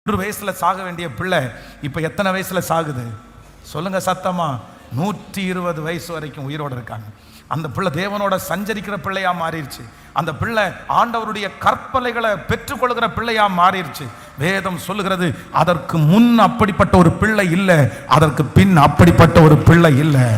100 வயசுல சாக வேண்டிய பிள்ளை இப்ப எத்தனை வயசுல சாகுது சொல்லுங்க சத்தமா? 120 வயசு வரைக்கும் உயிரோடு இருக்காங்க. அந்த பிள்ளை தேவனோட சஞ்சரிக்கிற பிள்ளையா மாறிடுச்சு. அந்த பிள்ளை ஆண்டவருடைய கற்பனைகளை பெற்றுக்கொள்கிற பிள்ளையா மாறிடுச்சு. வேதம் சொல்லுகிறது, அதற்கு முன் அப்படிப்பட்ட ஒரு பிள்ளை இல்லை, அதற்கு பின் அப்படிப்பட்ட ஒரு பிள்ளை இல்லை.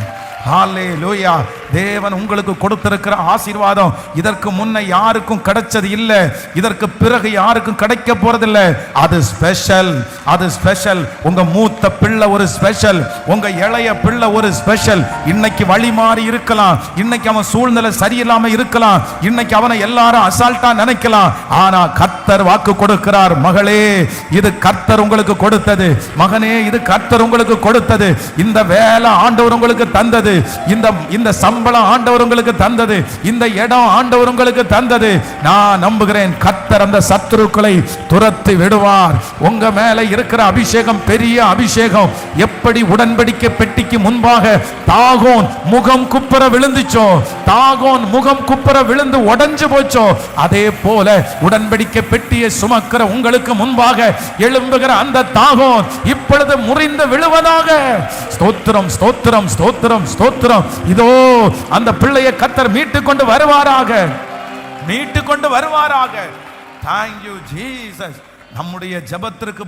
ஹல்லேலூயா. தேவன் உங்களுக்கு கொடுத்திருக்கிற ஆசீர்வாதம் இதற்கு முன்ன யாருக்கும் கிடைச்சது இல்லை, இதற்கு பிறகு யாருக்கும் கிடைக்க போறதில்லை. அது ஸ்பெஷல், அது ஸ்பெஷல். உங்க மூத்த பிள்ளை ஒரு ஸ்பெஷல், உங்க இளைய பிள்ளை ஒரு ஸ்பெஷல். இன்னைக்கு வழி மாறி இருக்கலாம், இன்னைக்கு அவன் சூழ்நிலை சரியில்லாம இருக்கலாம், இன்னைக்கு அவனை எல்லாரும் அசால்ட்டா நினைக்கலாம். ஆனா கர்த்தர் வாக்கு கொடுக்கிறார், மகளே இது கர்த்தர் உங்களுக்கு கொடுத்தது, மகனே இது கர்த்தர் உங்களுக்கு கொடுத்தது. இந்த வேலை ஆண்டவர் உங்களுக்கு தந்தது, இந்த சம்பளம் ஆண்டவர் உங்களுக்கு தந்தது, இந்த இடம் ஆண்டவர் உங்களுக்கு தந்தது. நான் நம்புகிறேன் கர்த்தர் அந்த சத்துருக்களை துரத்தி விடுவார். உங்க மேல இருக்கிற அபிஷேகம் பெரிய அபிஷேகம். எப்படி உடன்படிக்கை பெட்டிக்கு முன்பாக தாகோன் முகம் குப்புற விழுந்துச்சோ, தாகோன் முகம் குப்புற விழுந்து உடைஞ்சு போச்சோ, அதே போல உடன்படிக்கை பெட்டியை சுமக்கிற உங்களுக்கு முன்பாக எழும்புகிற அந்த தாகோன் இப்பொழுது முறிந்து விழுவதாக. ஸ்தோத்திரம், ஸ்தோத்திரம், ஸ்தோத்திரம், ஸ்தோத்திரம். இதோ அந்த பிள்ளையை கர்த்தர் மீட்டு கொண்டு வருவாராக, மீட்டு கொண்டு வருவாராக. Thank you Jesus. நம்முடைய ஜெபத்திற்கு